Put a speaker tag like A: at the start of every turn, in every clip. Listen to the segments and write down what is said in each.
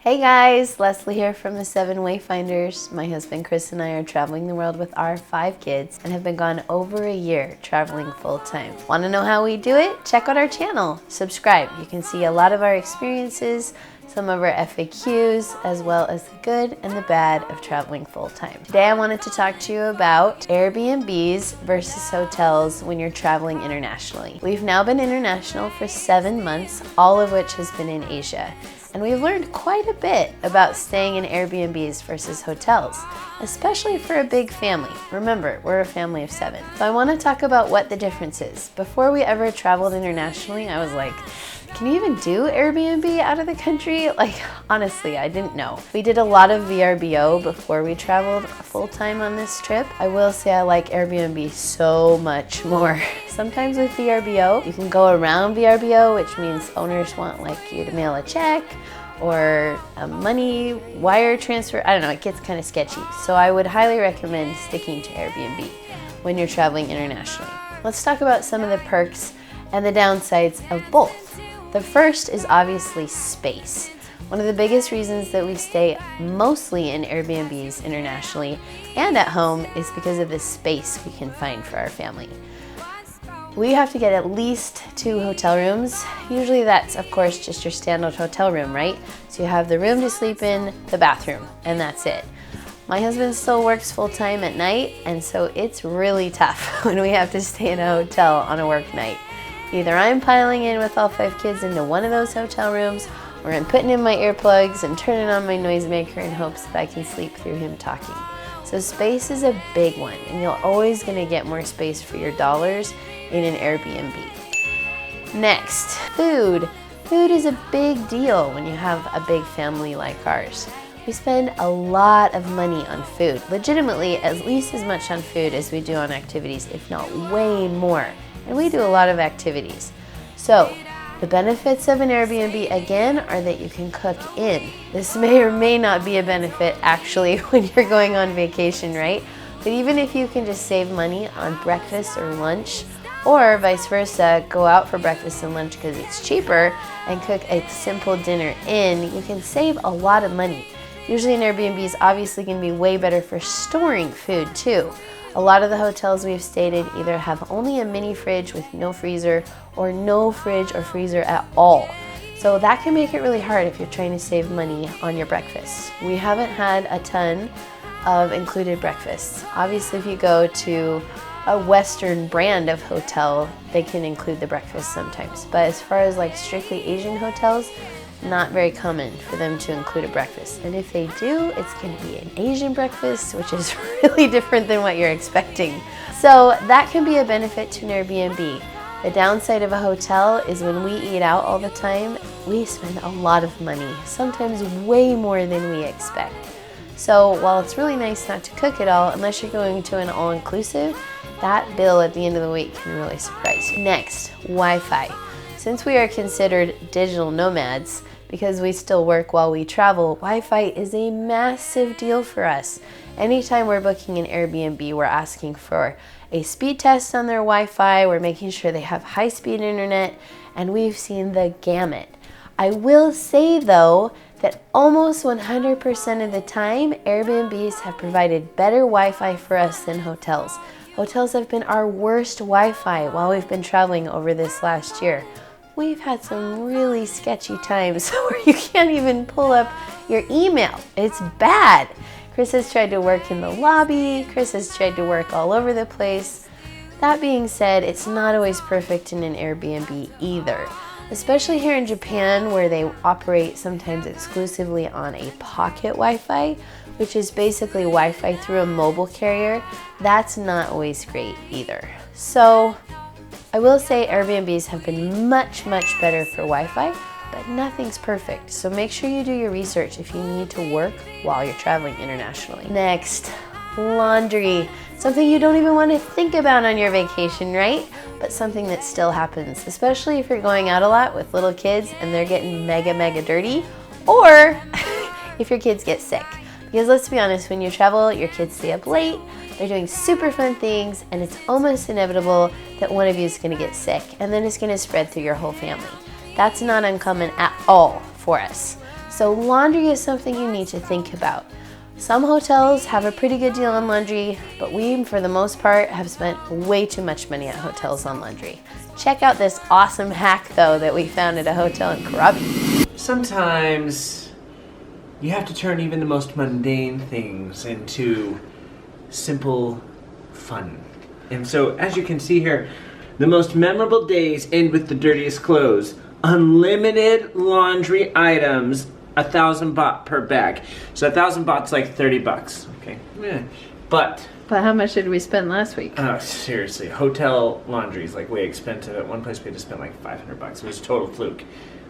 A: Hey guys, Leslie here from the 7 Wayfinders. My husband Chris and I are traveling the world with our 5 kids and have been gone over a year traveling full-time. Want to know how we do it? Check out our channel. Subscribe. You can see a lot of our experiences, some of our FAQs, as well as the good and the bad of traveling full-time. Today I wanted to talk to you about Airbnbs versus hotels when you're traveling internationally. We've now been international for 7 months, all of which has been in Asia. And we've learned quite a bit about staying in Airbnbs versus hotels, especially for a big family. Remember, we're a family of 7. So I want to talk about what the difference is. Before we ever traveled internationally, I was like, can you even do Airbnb out of the country? Like, honestly, I didn't know. We did a lot of VRBO before we traveled full-time on this trip. I will say I like Airbnb so much more. Sometimes with VRBO, you can go around VRBO, which means owners want like you to mail a check or a money wire transfer. I don't know, it gets kind of sketchy. So I would highly recommend sticking to Airbnb when you're traveling internationally. Let's talk about some of the perks and the downsides of both. The first is obviously space. One of the biggest reasons that we stay mostly in Airbnbs internationally and at home is because of the space we can find for our family. We have to get at least 2 hotel rooms. Usually that's, of course, just your standard hotel room, right? So you have the room to sleep in, the bathroom, and that's it. My husband still works full-time at night, and so it's really tough when we have to stay in a hotel on a work night. Either I'm piling in with all 5 kids into one of those hotel rooms, or I'm putting in my earplugs and turning on my noisemaker in hopes that I can sleep through him talking. So space is a big one, and you're always going to get more space for your dollars in an Airbnb. Next, food. Food is a big deal when you have a big family like ours. We spend a lot of money on food, legitimately at least as much on food as we do on activities, if not way more. And we do a lot of activities. So the benefits of an Airbnb again are that you can cook in. This may or may not be a benefit actually when you're going on vacation, right? But even if you can just save money on breakfast or lunch, or vice versa, go out for breakfast and lunch because it's cheaper and cook a simple dinner in, you can save a lot of money. Usually an Airbnb is obviously going to be way better for storing food too. A lot of the hotels we've stayed in either have only a mini fridge with no freezer or no fridge or freezer at all. So that can make it really hard if you're trying to save money on your breakfast. We haven't had a ton of included breakfasts. Obviously if you go to a Western brand of hotel, they can include the breakfast sometimes. But as far as like strictly Asian hotels, not very common for them to include a breakfast. And if they do, it's going to be an Asian breakfast, which is really different than what you're expecting. So that can be a benefit to an Airbnb. The downside of a hotel is when we eat out all the time, we spend a lot of money, sometimes way more than we expect. So while it's really nice not to cook it all, unless you're going to an all-inclusive, that bill at the end of the week can really surprise you. Next, Wi-Fi. Since we are considered digital nomads, because we still work while we travel, Wi-Fi is a massive deal for us. Anytime we're booking an Airbnb, we're asking for a speed test on their Wi-Fi, we're making sure they have high-speed internet, and we've seen the gamut. I will say though, that almost 100% of the time, Airbnbs have provided better Wi-Fi for us than hotels. Hotels have been our worst Wi-Fi while we've been traveling over this last year. We've had some really sketchy times where you can't even pull up your email. It's bad. Chris has tried to work in the lobby. Chris has tried to work all over the place. That being said, it's not always perfect in an Airbnb either. Especially here in Japan, where they operate sometimes exclusively on a pocket Wi-Fi, which is basically Wi-Fi through a mobile carrier. That's not always great either. So I will say Airbnbs have been much, much better for Wi-Fi, but nothing's perfect. So make sure you do your research if you need to work while you're traveling internationally. Next, laundry. Something you don't even want to think about on your vacation, right? But something that still happens, especially if you're going out a lot with little kids and they're getting mega dirty, or if your kids get sick. Because let's be honest, when you travel, your kids stay up late, they're doing super fun things, and it's almost inevitable that one of you is going to get sick, and then it's going to spread through your whole family. That's not uncommon at all for us. So laundry is something you need to think about. Some hotels have a pretty good deal on laundry, but we, for the most part, have spent way too much money at hotels on laundry. Check out this awesome hack, though, that we found at a hotel in 𝗵𝗲𝗄𝗏.
B: Sometimes you have to turn even the most mundane things into simple fun. And so, as you can see here, the most memorable days end with the dirtiest clothes. Unlimited laundry items, 1,000 baht per bag. So 1,000 baht's like 30 bucks. Okay, but
A: how much did we spend last week?
B: Oh, seriously, hotel laundry is like way expensive. At one place we had to spend like 500 bucks. It was a total fluke.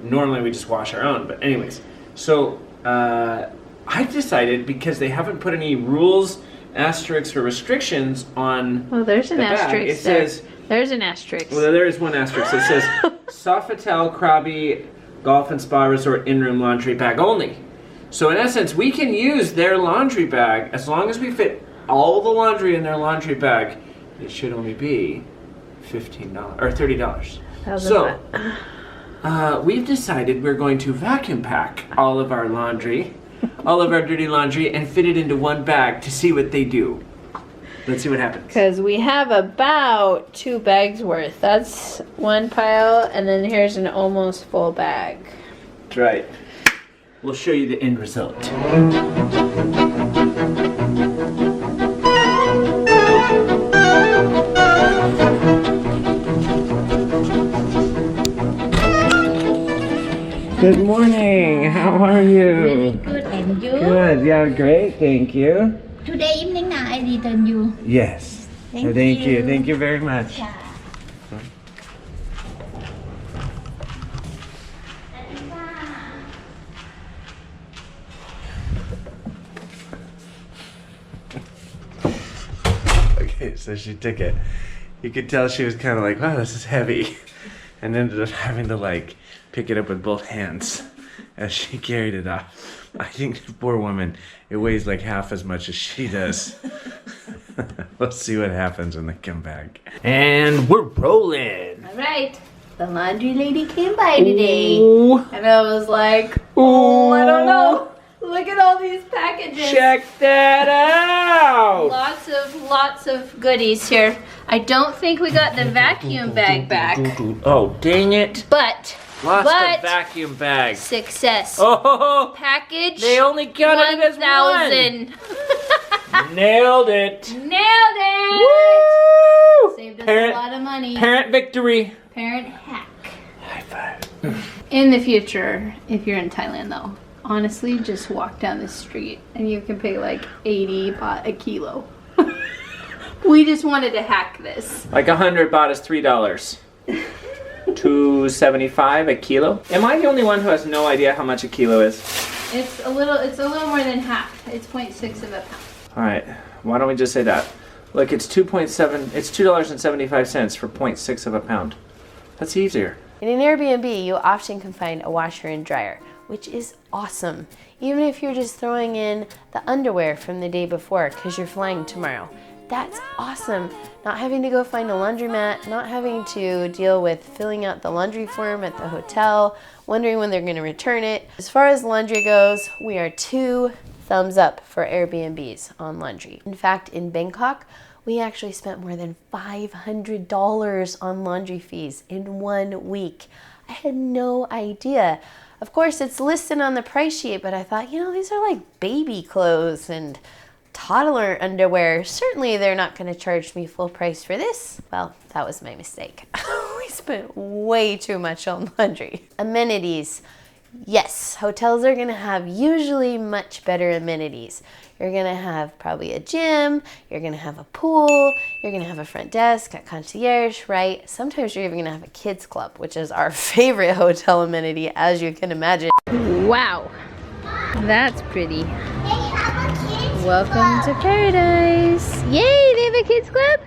B: Normally we just wash our own, but anyways. So I decided, because they haven't put any rules, asterisks, or restrictions on
A: there's an asterisk.
B: It says
A: there's an asterisk.
B: Well, there is one asterisk. It says Sofitel Krabi Golf and Spa Resort in-room laundry bag only. So in essence, we can use their laundry bag as long as we fit all the laundry in their laundry bag. It should only be $15 or $30. So we've decided we're going to vacuum pack all of our laundry, all of our dirty laundry, and fit it into one bag to see what they do. Let's see what happens.
A: Because we have about 2 bags worth. That's one pile, and then here's an almost full bag.
B: That's right. We'll show you the end result. Good morning. How are you?
C: Really good, and you?
B: Good. Yeah, great. Thank you.
C: Today evening now I return you.
B: Yes.
C: Thank
B: you.
C: you.
B: Thank you very much.
C: Yeah.
B: Okay, so she took it. You could tell she was kind of like, wow, this is heavy. And ended up having to like pick it up with both hands as she carried it off. I think, poor woman, it weighs like half as much as she does. We'll see what happens when they come back. And we're rolling.
A: All right. The laundry lady came by today.
B: Ooh.
A: And I was like, oh, I don't know. Look at all these packages.
B: Check that out.
A: Lots of goodies here. I don't think we got the vacuum bag back.
B: Oh, dang it.
A: But
B: Lost the vacuum bag.
A: Success.
B: Oh,
A: Package.
B: they only got it as
A: 1,000.
B: Nailed it.
A: Nailed it.
B: Woo!
A: Saved us a lot of money.
B: Parent victory.
A: Parent hack.
B: High five.
A: In the future, if you're in Thailand though, honestly, just walk down the street and you can pay like 80 baht a kilo. We just wanted to hack this.
B: Like 100 baht is $3. 275 a kilo. Am I the only one who has no idea how much a kilo is?
A: It's a little more than half. It's 0.6 of a pound.
B: All right. Why don't we just say that? Look, it's 2.7. It's $2.75 for 0.6 of a pound. That's easier.
A: In an Airbnb, you often can find a washer and dryer, which is awesome. Even if you're just throwing in the underwear from the day before because you're flying tomorrow. That's awesome. Not having to go find a laundromat, not having to deal with filling out the laundry form at the hotel, wondering when they're going to return it. As far as laundry goes, we are 2 thumbs up for Airbnbs on laundry. In fact, in Bangkok, we actually spent more than $500 on laundry fees in 1 week. I had no idea. Of course, it's listed on the price sheet, but I thought, you know, these are like baby clothes and toddler underwear. Certainly they're not going to charge me full price for this. Well, that was my mistake. We spent way too much on laundry. Amenities. Yes, hotels are going to have usually much better amenities. You're going to have probably a gym, you're going to have a pool, you're going to have a front desk, a concierge, right? Sometimes you're even going to have a kids club, which is our favorite hotel amenity, as you can imagine. Wow, that's pretty. Welcome to paradise. Yay, they have a kids club?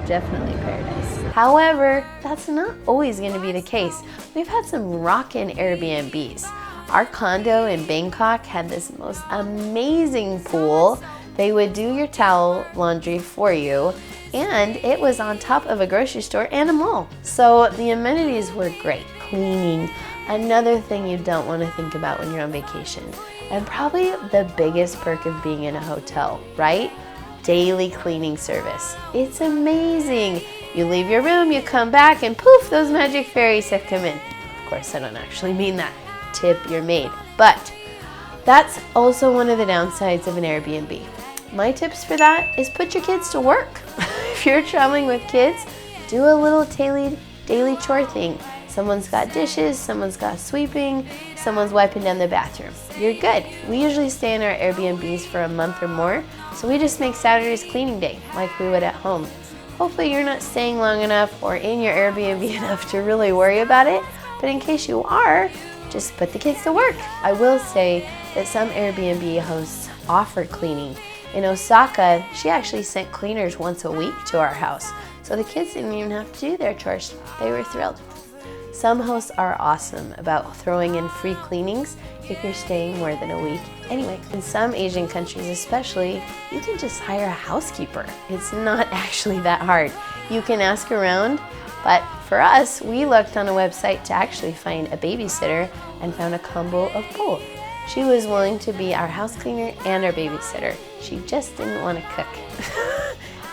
A: Definitely paradise. However, that's not always going to be the case. We've had some rockin' Airbnbs. Our condo in Bangkok had this most amazing pool. They would do your towel laundry for you, and it was on top of a grocery store and a mall. So the amenities were great. Cleaning, Another thing you don't want to think about when you're on vacation, and probably the biggest perk of being in a hotel, right? Daily cleaning service. It's amazing. You leave your room, you come back, and poof, those magic fairies have come in. Of course, I don't actually mean that. Tip your maid. But that's also one of the downsides of an Airbnb. My tips for that is put your kids to work. If you're traveling with kids, do a little daily chore thing. Someone's got dishes, someone's got sweeping, someone's wiping down the bathroom. You're good. We usually stay in our Airbnbs for a month or more, so we just make Saturdays cleaning day like we would at home. Hopefully you're not staying long enough or in your Airbnb enough to really worry about it, but in case you are, just put the kids to work. I will say that some Airbnb hosts offer cleaning. In Osaka, she actually sent cleaners once a week to our house, so the kids didn't even have to do their chores. They were thrilled. Some hosts are awesome about throwing in free cleanings if you're staying more than a week. Anyway, in some Asian countries especially, you can just hire a housekeeper. It's not actually that hard. You can ask around, but for us, we looked on a website to actually find a babysitter and found a combo of both. She was willing to be our house cleaner and our babysitter. She just didn't want to cook.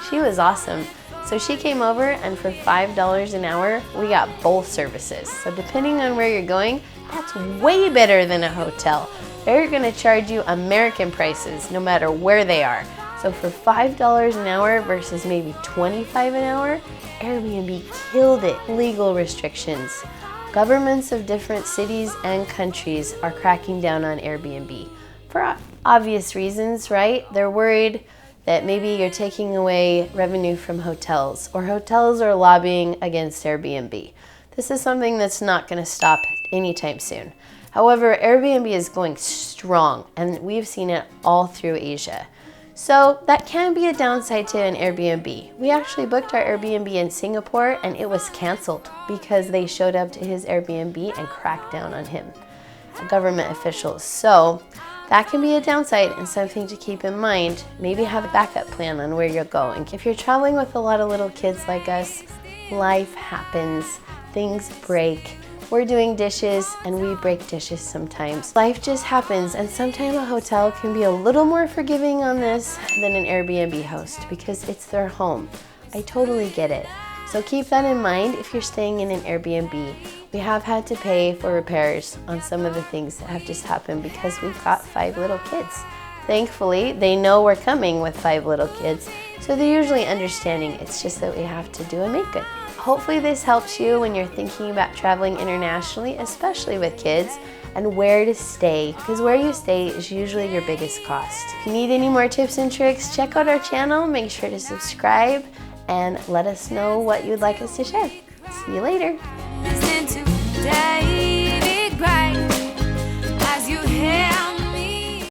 A: She was awesome. So she came over, and for $5 an hour, we got both services. So depending on where you're going, that's way better than a hotel. They're gonna charge you American prices no matter where they are. So for $5 an hour versus maybe $25 an hour, Airbnb killed it. Legal restrictions. Governments of different cities and countries are cracking down on Airbnb for obvious reasons, right? They're worried that maybe you're taking away revenue from hotels, or hotels are lobbying against Airbnb. This is something that's not going to stop anytime soon. However, Airbnb is going strong, and we've seen it all through Asia. So that can be a downside to an Airbnb. We actually booked our Airbnb in Singapore, and it was canceled because they showed up to his Airbnb and cracked down on him, government officials. So that can be a downside and something to keep in mind. Maybe have a backup plan on where you're going. If you're traveling with a lot of little kids like us, life happens, things break. We're doing dishes and we break dishes sometimes. Life just happens, and sometimes a hotel can be a little more forgiving on this than an Airbnb host because it's their home. I totally get it. So keep that in mind if you're staying in an Airbnb. We have had to pay for repairs on some of the things that have just happened because we've got 5 little kids. Thankfully, they know we're coming with 5 little kids, so they're usually understanding. It's just that we have to do a make good. Hopefully this helps you when you're thinking about traveling internationally, especially with kids, and where to stay, because where you stay is usually your biggest cost. If you need any more tips and tricks, check out our channel, make sure to subscribe, and let us know what you'd like us to share. See you later.